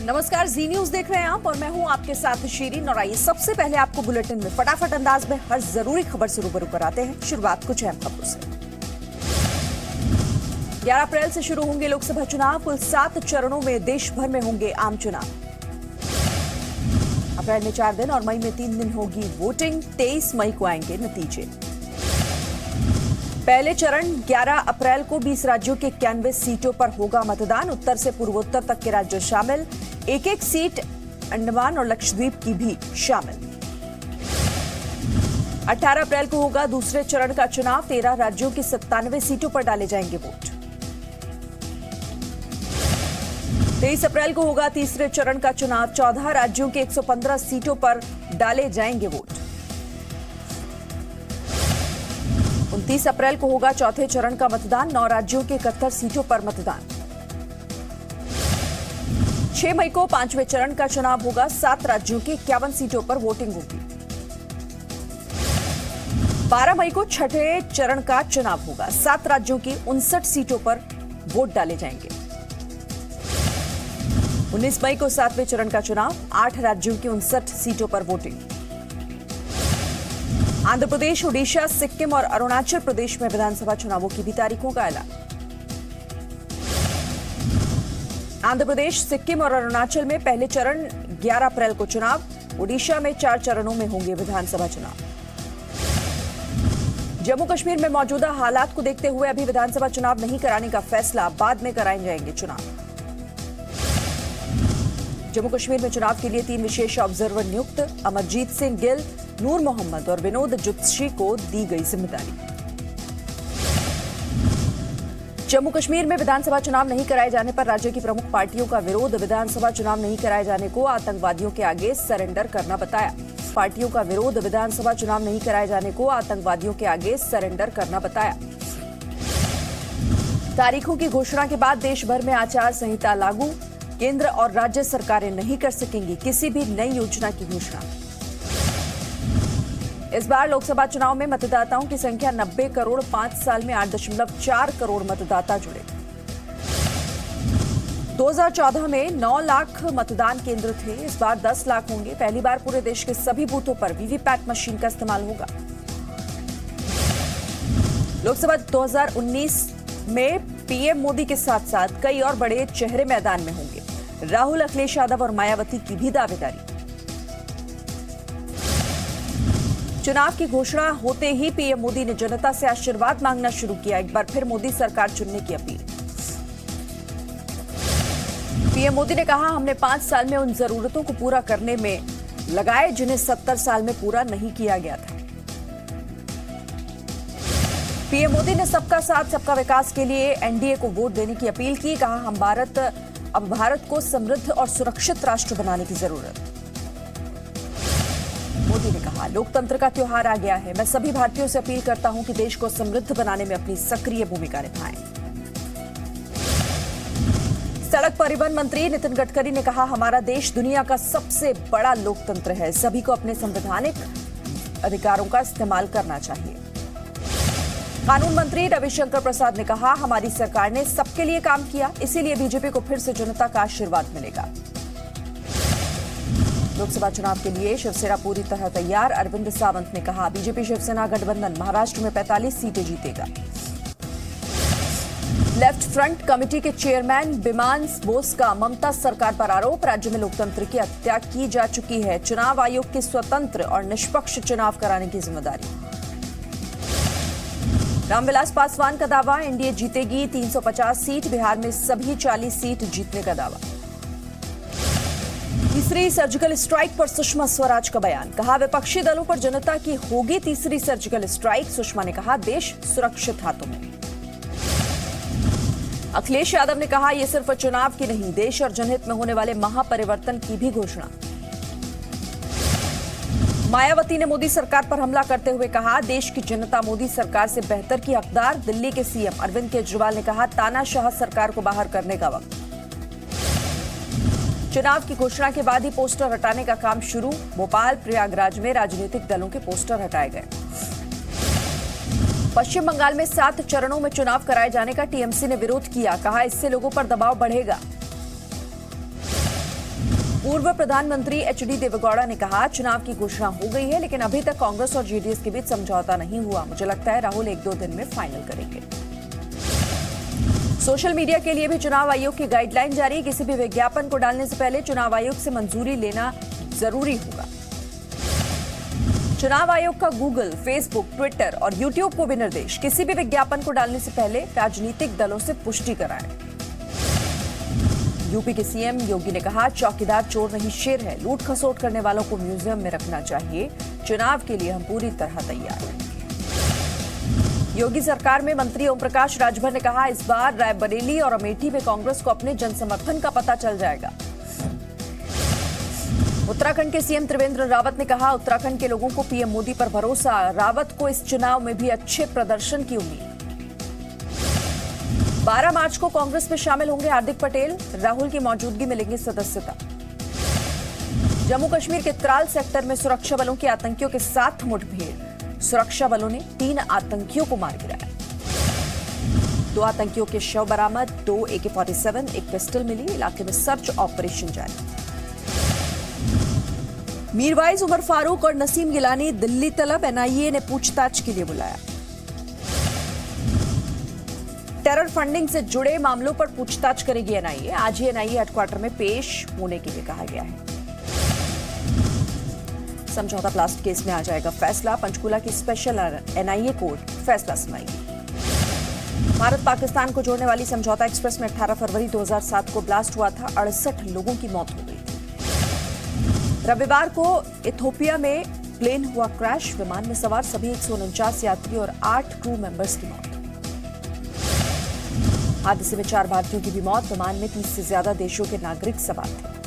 नमस्कार, जी न्यूज देख रहे हैं आप और मैं हूं आपके साथ शीरीन। और आइए सबसे पहले आपको बुलेटिन में फटाफट अंदाज में हर जरूरी खबर से रूबरू कराते हैं। शुरुआत कुछ अहम खबरों से। 11 अप्रैल से शुरू होंगे लोकसभा चुनाव। कुल 7 चरणों में देश भर में होंगे आम चुनाव। अप्रैल में 4 दिन और मई में 3 दिन होगी वोटिंग। 23 मई को आएंगे नतीजे। पहले चरण 11 अप्रैल को 20 राज्यों के 91 सीटों पर होगा मतदान। उत्तर से पूर्वोत्तर तक के राज्य शामिल। एक सीट अंडमान और लक्षद्वीप की भी शामिल। 18 अप्रैल को होगा दूसरे चरण का चुनाव। 13 राज्यों की 97 सीटों पर डाले जाएंगे वोट। 23 अप्रैल को होगा तीसरे चरण का चुनाव। 14 राज्यों के 115 सीटों पर डाले जाएंगे वोट। 29 अप्रैल को होगा चौथे चरण का मतदान। 9 राज्यों के 71 सीटों पर मतदान। 6 मई को 5वें चरण का चुनाव होगा। 7 राज्यों की 51 सीटों पर वोटिंग होगी। 12 मई को छठे चरण का चुनाव होगा। 7 राज्यों की 59 सीटों पर वोट डाले जाएंगे। 19 मई को 7वें चरण का चुनाव। 8 राज्यों की 59 सीटों पर वोटिंग। आंध्र प्रदेश, ओडिशा, सिक्किम और अरुणाचल प्रदेश में विधानसभा चुनावों की भी तारीखों का ऐलान। आंध्र प्रदेश, सिक्किम और अरुणाचल में पहले चरण 11 अप्रैल को चुनाव। ओडिशा में 4 चरणों में होंगे विधानसभा चुनाव। जम्मू कश्मीर में मौजूदा हालात को देखते हुए अभी विधानसभा चुनाव नहीं कराने का फैसला, बाद में कराए जाएंगे चुनाव। जम्मू कश्मीर में चुनाव के लिए 3 विशेष ऑब्जर्वर नियुक्त। अमरजीत सिंह गिल, नूर मोहम्मद और विनोद जुत्शी को दी गई जिम्मेदारी। जम्मू कश्मीर में विधानसभा चुनाव नहीं कराए जाने पर राज्य की प्रमुख पार्टियों का विरोध। विधानसभा चुनाव नहीं कराए जाने को आतंकवादियों के आगे सरेंडर करना बताया। पार्टियों का विरोध। विधानसभा चुनाव नहीं कराए जाने को आतंकवादियों के आगे सरेंडर करना बताया। तारीखों की घोषणा के बाद देश भर में आचार संहिता लागू। केंद्र और राज्य सरकारें नहीं कर सकेंगी किसी भी नई योजना की घोषणा। इस बार लोकसभा चुनाव में मतदाताओं की संख्या 90 करोड़। 5 साल में 8.4 करोड़ मतदाता जुड़े। 2014 में 9 लाख मतदान केंद्र थे। इस बार 10 लाख होंगे। पहली बार पूरे देश के सभी बूथों पर वीवीपैट मशीन का इस्तेमाल होगा। लोकसभा 2019 में पीएम मोदी के साथ साथ कई और बड़े चेहरे मैदान में होंगे। राहुल, अखिलेश यादव और मायावती की भी दावेदारी। चुनाव की घोषणा होते ही पीएम मोदी ने जनता से आशीर्वाद मांगना शुरू किया। एक बार फिर मोदी सरकार चुनने की अपील। पीएम मोदी ने कहा, हमने 5 साल में उन जरूरतों को पूरा करने में लगाए जिन्हें 70 साल में पूरा नहीं किया गया था। पीएम मोदी ने सबका साथ सबका विकास के लिए एनडीए को वोट देने की अपील की। कहा, अब भारत को समृद्ध और सुरक्षित राष्ट्र बनाने की जरूरत। मोदी ने कहा, लोकतंत्र का त्योहार आ गया है। मैं सभी भारतीयों से अपील करता हूं कि देश को समृद्ध बनाने में अपनी सक्रिय भूमिका निभाएं। सड़क परिवहन मंत्री नितिन गडकरी ने कहा, हमारा देश दुनिया का सबसे बड़ा लोकतंत्र है। सभी को अपने संवैधानिक अधिकारों का इस्तेमाल करना चाहिए। कानून मंत्री रविशंकर प्रसाद ने कहा, हमारी सरकार ने सबके लिए काम किया, इसीलिए बीजेपी को फिर से जनता का आशीर्वाद मिलेगा। लोकसभा चुनाव के लिए शिवसेना पूरी तरह तैयार। अरविंद सावंत ने कहा, बीजेपी शिवसेना गठबंधन महाराष्ट्र में 45 सीटें जीतेगा। लेफ्ट फ्रंट कमेटी के चेयरमैन बिमान बोस का ममता सरकार पर आरोप। राज्य में लोकतंत्र की हत्या की जा चुकी है। चुनाव आयोग की स्वतंत्र और निष्पक्ष चुनाव कराने की जिम्मेदारी। रामविलास पासवान का दावा, एनडीए जीतेगी 350 सीट। बिहार में सभी 40 सीट जीतने का दावा। तीसरी सर्जिकल स्ट्राइक पर सुषमा स्वराज का बयान। कहा, विपक्षी दलों पर जनता की होगी तीसरी सर्जिकल स्ट्राइक। सुषमा ने कहा, देश सुरक्षित हाथों में। अखिलेश यादव ने कहा, यह सिर्फ चुनाव की नहीं, देश और जनहित में होने वाले महापरिवर्तन की भी घोषणा। मायावती ने मोदी सरकार पर हमला करते हुए कहा, देश की जनता मोदी सरकार से बेहतर की हकदार। दिल्ली के सीएम अरविंद केजरीवाल ने कहा, तानाशाह सरकार को बाहर करने का वक्त। चुनाव की घोषणा के बाद ही पोस्टर हटाने का काम शुरू। भोपाल, प्रयागराज में राजनीतिक दलों के पोस्टर हटाए गए। पश्चिम बंगाल में 7 चरणों में चुनाव कराए जाने का टीएमसी ने विरोध किया। कहा, इससे लोगों पर दबाव बढ़ेगा। पूर्व प्रधानमंत्री एचडी देवेगौड़ा ने कहा, चुनाव की घोषणा हो गई है, लेकिन अभी तक कांग्रेस और जेडीएस के बीच समझौता नहीं हुआ। मुझे लगता है राहुल 1-2 दिन में फाइनल करेंगे। सोशल मीडिया के लिए भी चुनाव आयोग की गाइडलाइन जारी। किसी भी विज्ञापन को डालने से पहले चुनाव आयोग से मंजूरी लेना जरूरी होगा। चुनाव आयोग का गूगल, फेसबुक, ट्विटर और यूट्यूब को भी निर्देश, किसी भी विज्ञापन को डालने से पहले राजनीतिक दलों से पुष्टि कराएं। यूपी के सीएम योगी ने कहा, चौकीदार चोर नहीं शेर है, लूट खसोट करने वालों को म्यूजियम में रखना चाहिए। चुनाव के लिए हम पूरी तरह तैयार हैं। योगी सरकार में मंत्री ओम प्रकाश राजभर ने कहा, इस बार रायबरेली और अमेठी में कांग्रेस को अपने जनसमर्थन का पता चल जाएगा। उत्तराखंड के सीएम त्रिवेंद्र रावत ने कहा, उत्तराखंड के लोगों को पीएम मोदी पर भरोसा। रावत को इस चुनाव में भी अच्छे प्रदर्शन की उम्मीद। 12 मार्च को कांग्रेस में शामिल होंगे हार्दिक पटेल, राहुल की मौजूदगी में लेंगे सदस्यता। जम्मू कश्मीर के त्राल सेक्टर में सुरक्षा बलों के आतंकियों के साथ मुठभेड़, सुरक्षा बलों ने 3 आतंकियों को मार गिराया। 2 आतंकियों के शव बरामद, 2 AK-47, एक पिस्टल मिली। इलाके में सर्च ऑपरेशन जारी। मीरवाइज, उमर फारूक और नसीम गिलानी दिल्ली तलब, एनआईए ने पूछताछ के लिए बुलाया। टेरर फंडिंग से जुड़े मामलों पर पूछताछ करेगी एनआईए। आज ही एनआईए हेडक्वार्टर में पेश होने के लिए कहा गया है। समझौता ब्लास्ट केस में आ जाएगा फैसला। पंचकुला की स्पेशल एनआईए कोर्ट फैसला सुनाएगी। भारत पाकिस्तान को जोड़ने वाली समझौता एक्सप्रेस में 18 फरवरी 2007 को ब्लास्ट हुआ था। 68 लोगों की मौत हो गई थी। रविवार को इथोपिया में प्लेन हुआ क्रैश। विमान में सवार सभी 149 यात्री और 8 क्रू मेंबर्स की मौत। हादसे में 4 भारतीयों की भी मौत। विमान में 30 से ज्यादा देशों के नागरिक सवार थे।